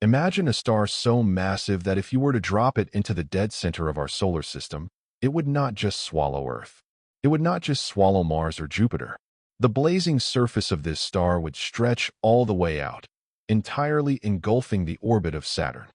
Imagine a star so massive that if you were to drop it into the dead center of our solar system, it would not just swallow Earth. It would not just swallow Mars or Jupiter. The blazing surface of this star would stretch all the way out, entirely engulfing the orbit of Saturn.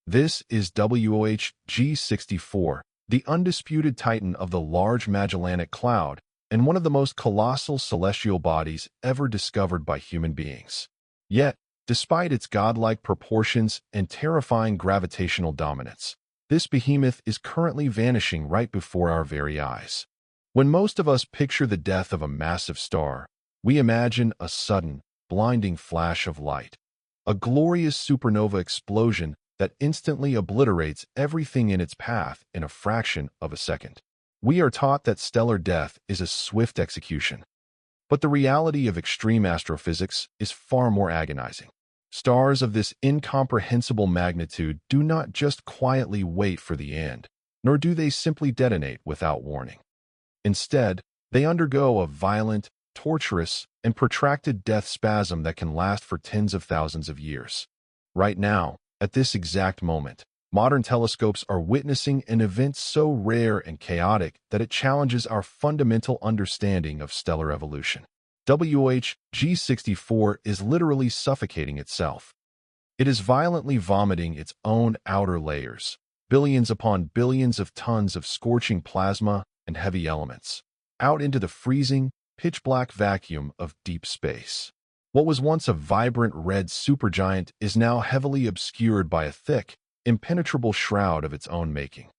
This is WOH G64, the undisputed titan of the Large Magellanic Cloud and one of the most colossal celestial bodies ever discovered by human beings. Yet, despite its godlike proportions and terrifying gravitational dominance, this behemoth is currently vanishing right before our very eyes. When most of us picture the death of a massive star, we imagine a sudden, blinding flash of light, a glorious supernova explosion that instantly obliterates everything in its path in a fraction of a second. We are taught that stellar death is a swift execution. But the reality of extreme astrophysics is far more agonizing. Stars of this incomprehensible magnitude do not just quietly wait for the end, nor do they simply detonate without warning. Instead, they undergo a violent, torturous, and protracted death spasm that can last for tens of thousands of years. Right now, at this exact moment, modern telescopes are witnessing an event so rare and chaotic that it challenges our fundamental understanding of stellar evolution. WOH G64 is literally suffocating itself. It is violently vomiting its own outer layers, billions upon billions of tons of scorching plasma and heavy elements, out into the freezing, pitch-black vacuum of deep space. What was once a vibrant red supergiant is now heavily obscured by a thick, impenetrable shroud of its own making.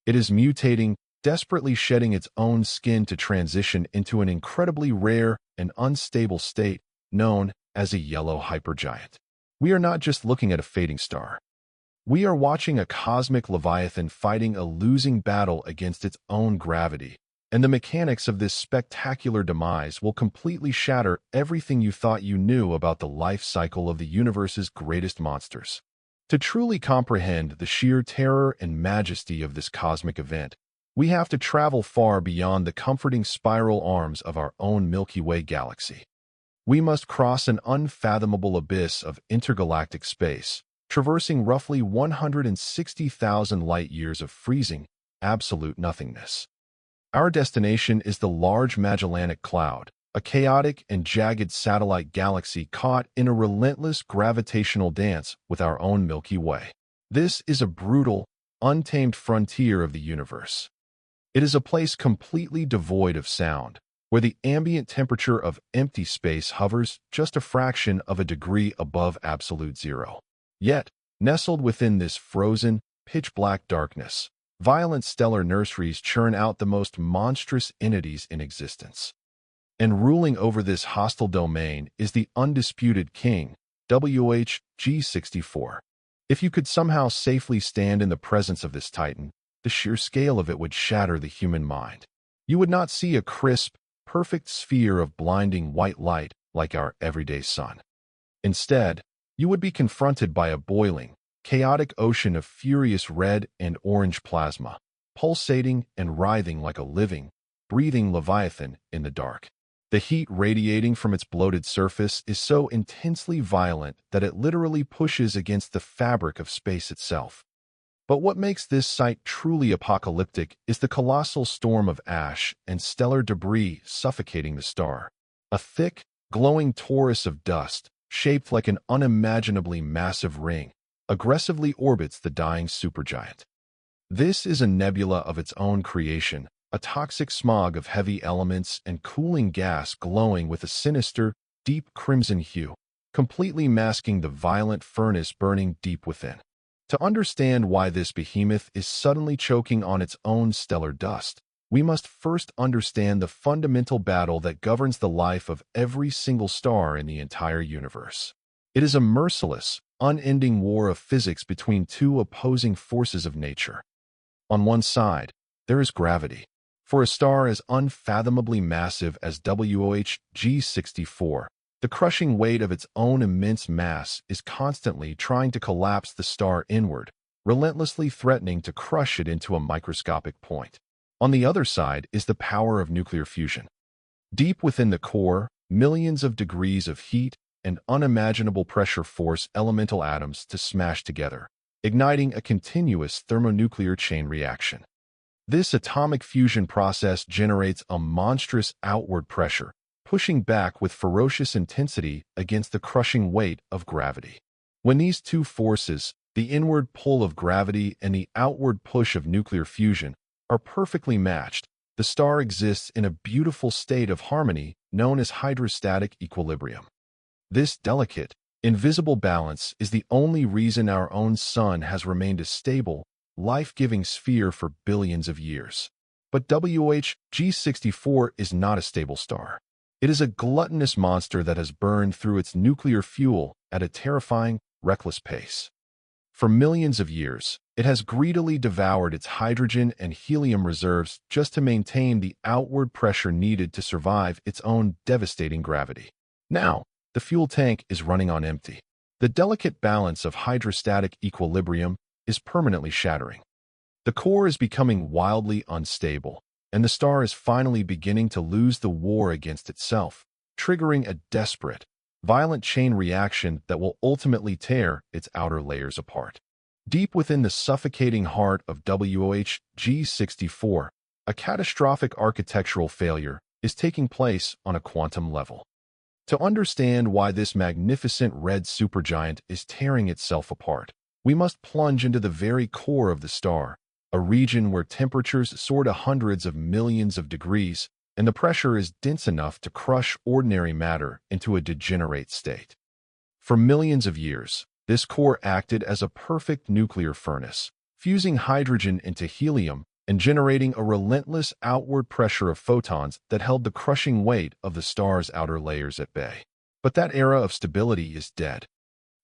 It is mutating, desperately shedding its own skin to transition into an incredibly rare and unstable state known as a yellow hypergiant. We are not just looking at a fading star. We are watching a cosmic leviathan fighting a losing battle against its own gravity, and the mechanics of this spectacular demise will completely shatter everything you thought you knew about the life cycle of the universe's greatest monsters. To truly comprehend the sheer terror and majesty of this cosmic event, we have to travel far beyond the comforting spiral arms of our own Milky Way galaxy. We must cross an unfathomable abyss of intergalactic space, traversing roughly 160,000 light-years of freezing, absolute nothingness. Our destination is the Large Magellanic Cloud, a chaotic and jagged satellite galaxy caught in a relentless gravitational dance with our own Milky Way. This is a brutal, untamed frontier of the universe. It is a place completely devoid of sound, where the ambient temperature of empty space hovers just a fraction of a degree above absolute zero. Yet, nestled within this frozen, pitch-black darkness, violent stellar nurseries churn out the most monstrous entities in existence. And ruling over this hostile domain is the undisputed king, WOH G64. If you could somehow safely stand in the presence of this titan, the sheer scale of it would shatter the human mind. You would not see a crisp, perfect sphere of blinding white light like our everyday sun. Instead, you would be confronted by a boiling, chaotic ocean of furious red and orange plasma, pulsating and writhing like a living, breathing leviathan in the dark. The heat radiating from its bloated surface is so intensely violent that it literally pushes against the fabric of space itself. But what makes this sight truly apocalyptic is the colossal storm of ash and stellar debris suffocating the star. A thick, glowing torus of dust, shaped like an unimaginably massive ring, aggressively orbits the dying supergiant. This is a nebula of its own creation, a toxic smog of heavy elements and cooling gas glowing with a sinister, deep crimson hue, completely masking the violent furnace burning deep within. To understand why this behemoth is suddenly choking on its own stellar dust, we must first understand the fundamental battle that governs the life of every single star in the entire universe. It is a merciless, unending war of physics between two opposing forces of nature. On one side, there is gravity. For a star as unfathomably massive as WOH G64, the crushing weight of its own immense mass is constantly trying to collapse the star inward, relentlessly threatening to crush it into a microscopic point. On the other side is the power of nuclear fusion. Deep within the core, millions of degrees of heat and unimaginable pressure force elemental atoms to smash together, igniting a continuous thermonuclear chain reaction. This atomic fusion process generates a monstrous outward pressure, pushing back with ferocious intensity against the crushing weight of gravity. When these two forces, the inward pull of gravity and the outward push of nuclear fusion, are perfectly matched, the star exists in a beautiful state of harmony known as hydrostatic equilibrium. This delicate, invisible balance is the only reason our own sun has remained a stable, life-giving sphere for billions of years. But WOH G64 is not a stable star. It is a gluttonous monster that has burned through its nuclear fuel at a terrifying, reckless pace. For millions of years, it has greedily devoured its hydrogen and helium reserves just to maintain the outward pressure needed to survive its own devastating gravity. Now, the fuel tank is running on empty. The delicate balance of hydrostatic equilibrium is permanently shattering. The core is becoming wildly unstable, and the star is finally beginning to lose the war against itself, triggering a desperate, violent chain reaction that will ultimately tear its outer layers apart. Deep within the suffocating heart of WOH G64, a catastrophic architectural failure is taking place on a quantum level. To understand why this magnificent red supergiant is tearing itself apart, we must plunge into the very core of the star, a region where temperatures soar to hundreds of millions of degrees and the pressure is dense enough to crush ordinary matter into a degenerate state. For millions of years, this core acted as a perfect nuclear furnace, fusing hydrogen into helium and generating a relentless outward pressure of photons that held the crushing weight of the star's outer layers at bay. But that era of stability is dead.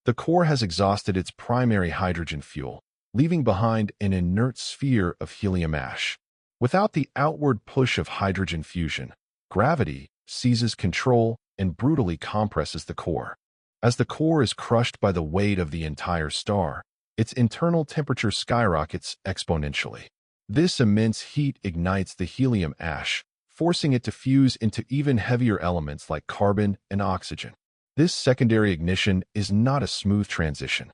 The core has exhausted its primary hydrogen fuel, leaving behind an inert sphere of helium ash. Without the outward push of hydrogen fusion, gravity seizes control and brutally compresses the core. As the core is crushed by the weight of the entire star, its internal temperature skyrockets exponentially. This immense heat ignites the helium ash, forcing it to fuse into even heavier elements like carbon and oxygen. This secondary ignition is not a smooth transition.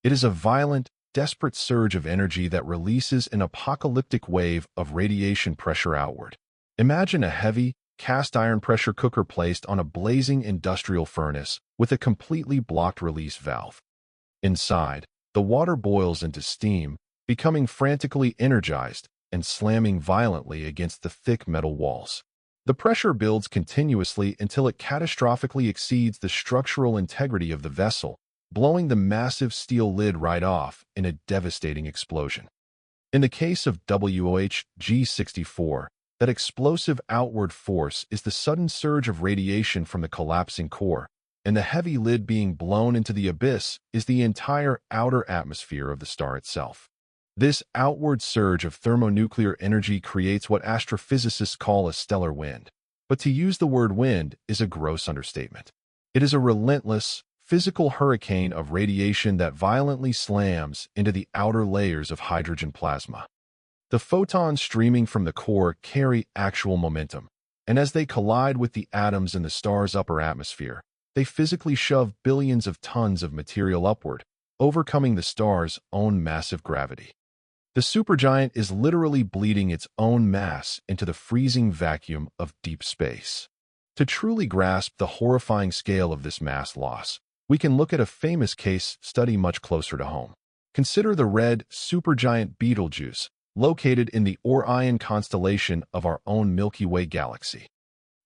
It is a violent, desperate surge of energy that releases an apocalyptic wave of radiation pressure outward. Imagine a heavy, cast-iron pressure cooker placed on a blazing industrial furnace with a completely blocked release valve. Inside, the water boils into steam, becoming frantically energized and slamming violently against the thick metal walls. The pressure builds continuously until it catastrophically exceeds the structural integrity of the vessel, blowing the massive steel lid right off in a devastating explosion. In the case of WOH G64, that explosive outward force is the sudden surge of radiation from the collapsing core, and the heavy lid being blown into the abyss is the entire outer atmosphere of the star itself. This outward surge of thermonuclear energy creates what astrophysicists call a stellar wind. But to use the word wind is a gross understatement. It is a relentless, physical hurricane of radiation that violently slams into the outer layers of hydrogen plasma. The photons streaming from the core carry actual momentum, and as they collide with the atoms in the star's upper atmosphere, they physically shove billions of tons of material upward, overcoming the star's own massive gravity. The supergiant is literally bleeding its own mass into the freezing vacuum of deep space. To truly grasp the horrifying scale of this mass loss, we can look at a famous case study much closer to home. Consider the red supergiant Betelgeuse, located in the Orion constellation of our own Milky Way galaxy.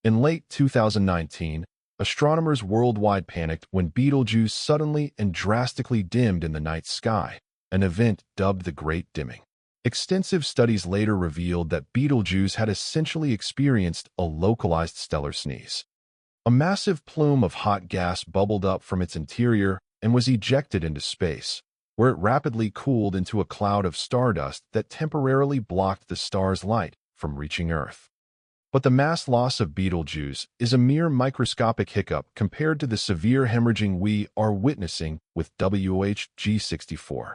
In late 2019, astronomers worldwide panicked when Betelgeuse suddenly and drastically dimmed in the night sky, an event dubbed the Great Dimming. Extensive studies later revealed that Betelgeuse had essentially experienced a localized stellar sneeze. A massive plume of hot gas bubbled up from its interior and was ejected into space, where it rapidly cooled into a cloud of stardust that temporarily blocked the star's light from reaching Earth. But the mass loss of Betelgeuse is a mere microscopic hiccup compared to the severe hemorrhaging we are witnessing with WOH G64.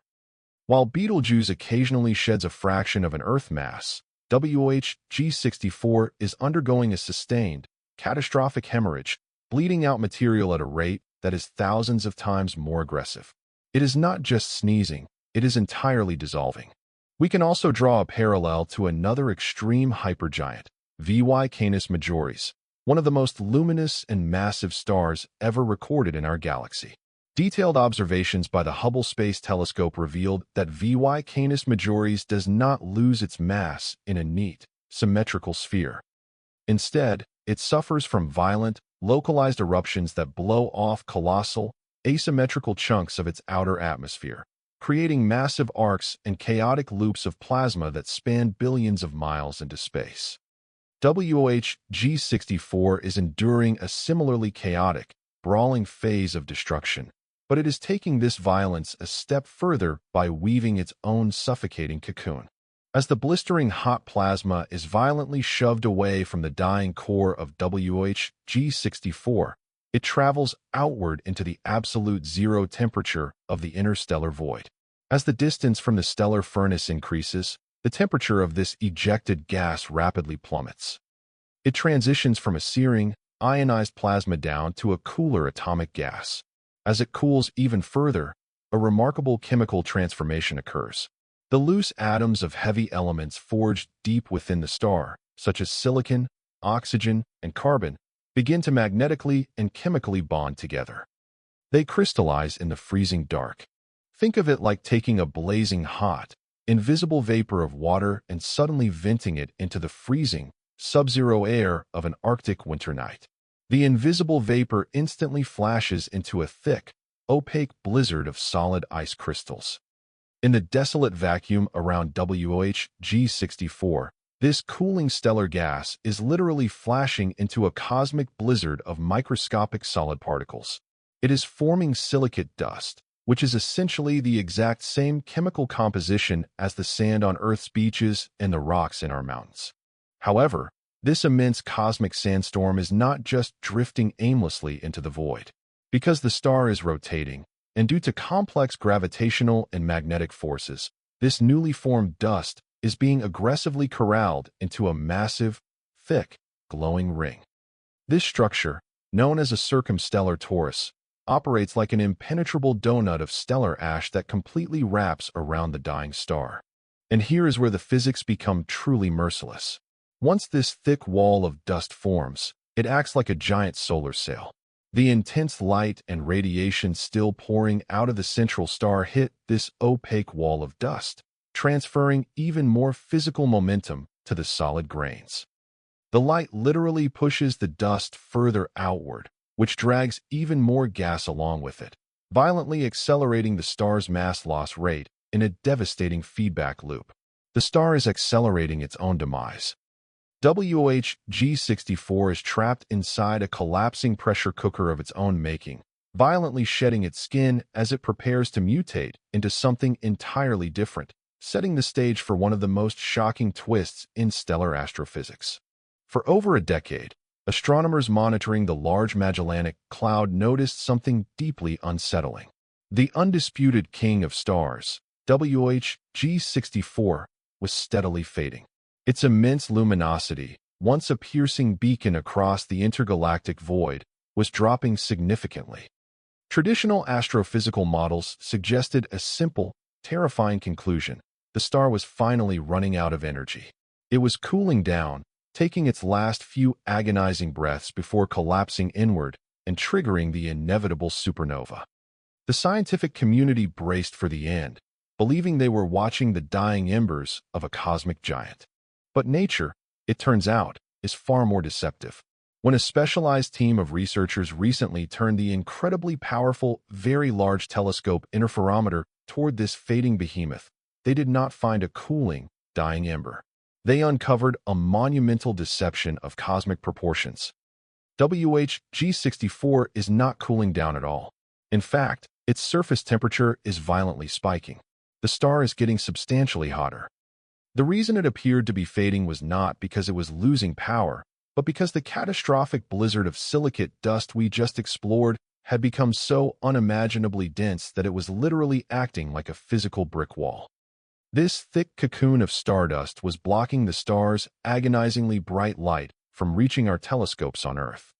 While Betelgeuse occasionally sheds a fraction of an Earth mass, WOH G64 is undergoing a sustained, catastrophic hemorrhage bleeding out material at a rate that is thousands of times more aggressive. It is not just sneezing, it is entirely dissolving. We can also draw a parallel to another extreme hypergiant, VY Canis Majoris, one of the most luminous and massive stars ever recorded in our galaxy. Detailed observations by the Hubble Space Telescope revealed that VY Canis Majoris does not lose its mass in a neat, symmetrical sphere. Instead, it suffers from violent, localized eruptions that blow off colossal, asymmetrical chunks of its outer atmosphere, creating massive arcs and chaotic loops of plasma that span billions of miles into space. WOH G64 is enduring a similarly chaotic, brawling phase of destruction, but it is taking this violence a step further by weaving its own suffocating cocoon. As the blistering hot plasma is violently shoved away from the dying core of WOH G64, it travels outward into the absolute zero temperature of the interstellar void. As the distance from the stellar furnace increases, the temperature of this ejected gas rapidly plummets. It transitions from a searing, ionized plasma down to a cooler atomic gas. As it cools even further, a remarkable chemical transformation occurs. The loose atoms of heavy elements forged deep within the star, such as silicon, oxygen, and carbon, begin to magnetically and chemically bond together. They crystallize in the freezing dark. Think of it like taking a blazing hot, invisible vapor of water and suddenly venting it into the freezing, sub-zero air of an Arctic winter night. The invisible vapor instantly flashes into a thick, opaque blizzard of solid ice crystals. In the desolate vacuum around WOH G64, this cooling stellar gas is literally flashing into a cosmic blizzard of microscopic solid particles. It is forming silicate dust, which is essentially the exact same chemical composition as the sand on Earth's beaches and the rocks in our mountains. However, this immense cosmic sandstorm is not just drifting aimlessly into the void. Because the star is rotating, and due to complex gravitational and magnetic forces, this newly formed dust is being aggressively corralled into a massive, thick, glowing ring. This structure, known as a circumstellar torus, operates like an impenetrable donut of stellar ash that completely wraps around the dying star. And here is where the physics become truly merciless. Once this thick wall of dust forms, it acts like a giant solar sail. The intense light and radiation still pouring out of the central star hit this opaque wall of dust, transferring even more physical momentum to the solid grains. The light literally pushes the dust further outward, which drags even more gas along with it, violently accelerating the star's mass loss rate in a devastating feedback loop. The star is accelerating its own demise. WOH G64 is trapped inside a collapsing pressure cooker of its own making, violently shedding its skin as it prepares to mutate into something entirely different, setting the stage for one of the most shocking twists in stellar astrophysics. For over a decade, astronomers monitoring the Large Magellanic Cloud noticed something deeply unsettling. The undisputed king of stars, WOH G64, was steadily fading. Its immense luminosity, once a piercing beacon across the intergalactic void, was dropping significantly. Traditional astrophysical models suggested a simple, terrifying conclusion. The star was finally running out of energy. It was cooling down, taking its last few agonizing breaths before collapsing inward and triggering the inevitable supernova. The scientific community braced for the end, believing they were watching the dying embers of a cosmic giant. But nature, it turns out, is far more deceptive. When a specialized team of researchers recently turned the incredibly powerful, very large telescope interferometer toward this fading behemoth, they did not find a cooling, dying ember. They uncovered a monumental deception of cosmic proportions. WOH G64 is not cooling down at all. In fact, its surface temperature is violently spiking. The star is getting substantially hotter. The reason it appeared to be fading was not because it was losing power, but because the catastrophic blizzard of silicate dust we just explored had become so unimaginably dense that it was literally acting like a physical brick wall. This thick cocoon of stardust was blocking the star's agonizingly bright light from reaching our telescopes on Earth.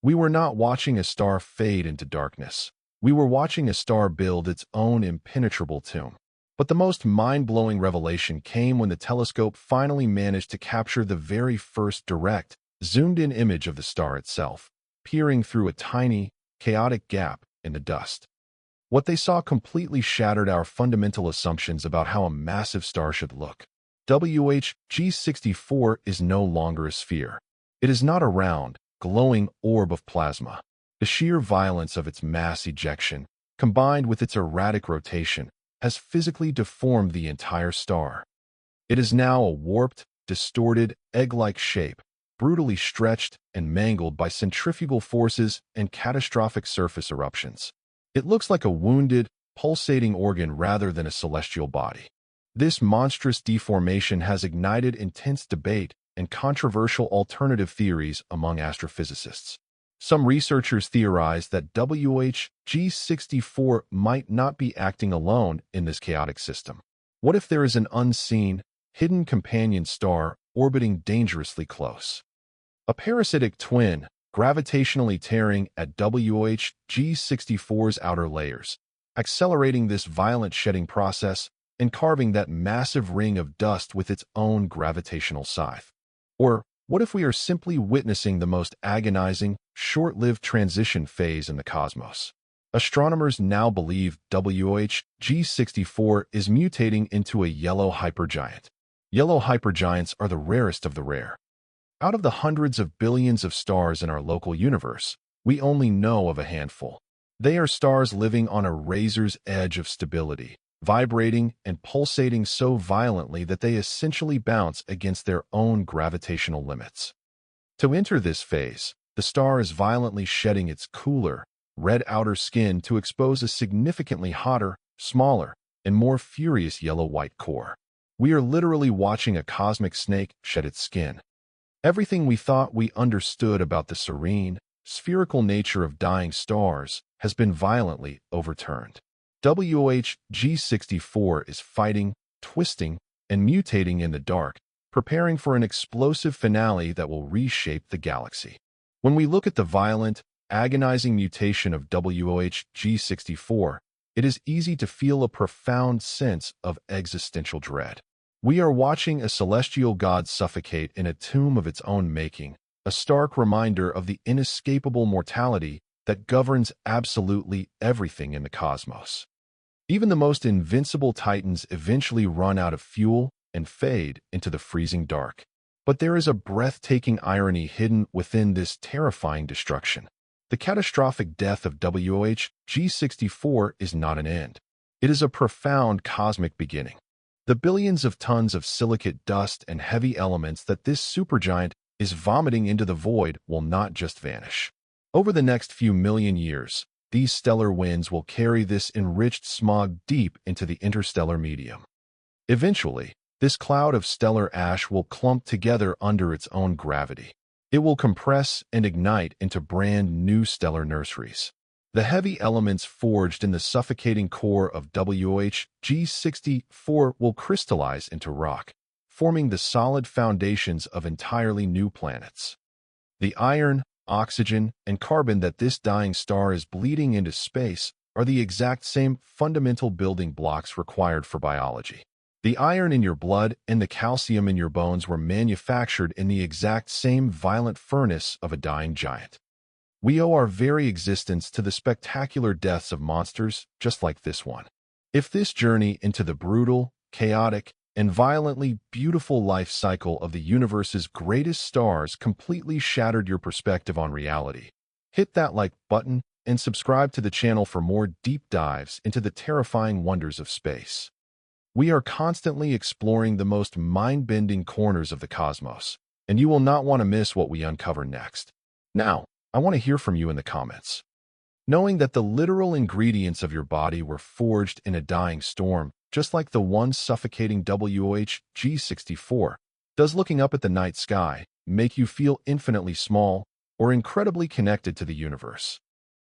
We were not watching a star fade into darkness. We were watching a star build its own impenetrable tomb. But the most mind-blowing revelation came when the telescope finally managed to capture the very first direct, zoomed-in image of the star itself, peering through a tiny, chaotic gap in the dust. What they saw completely shattered our fundamental assumptions about how a massive star should look. WOH G64 is no longer a sphere. It is not a round, glowing orb of plasma. The sheer violence of its mass ejection, combined with its erratic rotation, has physically deformed the entire star. It is now a warped, distorted, egg-like shape, brutally stretched and mangled by centrifugal forces and catastrophic surface eruptions. It looks like a wounded, pulsating organ rather than a celestial body. This monstrous deformation has ignited intense debate and controversial alternative theories among astrophysicists. Some researchers theorize that WOH G64 might not be acting alone in this chaotic system. What if there is an unseen, hidden companion star orbiting dangerously close? A parasitic twin, gravitationally tearing at WOH G64's outer layers, accelerating this violent shedding process and carving that massive ring of dust with its own gravitational scythe. Or what if we are simply witnessing the most agonizing, short-lived transition phase in the cosmos? Astronomers now believe WOH G64 is mutating into a yellow hypergiant. Yellow hypergiants are the rarest of the rare. Out of the hundreds of billions of stars in our local universe, we only know of a handful. They are stars living on a razor's edge of stability, vibrating and pulsating so violently that they essentially bounce against their own gravitational limits. To enter this phase, the star is violently shedding its cooler, red outer skin to expose a significantly hotter, smaller, and more furious yellow-white core. We are literally watching a cosmic snake shed its skin. Everything we thought we understood about the serene, spherical nature of dying stars has been violently overturned. WOH G64 is fighting, twisting, and mutating in the dark, preparing for an explosive finale that will reshape the galaxy. When we look at the violent, agonizing mutation of WOH G64, it is easy to feel a profound sense of existential dread. We are watching a celestial god suffocate in a tomb of its own making, a stark reminder of the inescapable mortality that governs absolutely everything in the cosmos. Even the most invincible titans eventually run out of fuel and fade into the freezing dark. But there is a breathtaking irony hidden within this terrifying destruction. The catastrophic death of WOH G64 is not an end. It is a profound cosmic beginning. The billions of tons of silicate dust and heavy elements that this supergiant is vomiting into the void will not just vanish. Over the next few million years, these stellar winds will carry this enriched smog deep into the interstellar medium. Eventually, this cloud of stellar ash will clump together under its own gravity. It will compress and ignite into brand new stellar nurseries. The heavy elements forged in the suffocating core of WOH G64 will crystallize into rock, forming the solid foundations of entirely new planets. The iron, oxygen, and carbon that this dying star is bleeding into space are the exact same fundamental building blocks required for biology. The iron in your blood and the calcium in your bones were manufactured in the exact same violent furnace of a dying giant. We owe our very existence to the spectacular deaths of monsters just like this one. If this journey into the brutal, chaotic, and violently beautiful life cycle of the universe's greatest stars completely shattered your perspective on reality, hit that like button and subscribe to the channel for more deep dives into the terrifying wonders of space. We are constantly exploring the most mind-bending corners of the cosmos, and you will not want to miss what we uncover next. Now, I want to hear from you in the comments. Knowing that the literal ingredients of your body were forged in a dying storm, just like the one suffocating WOH G64, does looking up at the night sky make you feel infinitely small or incredibly connected to the universe?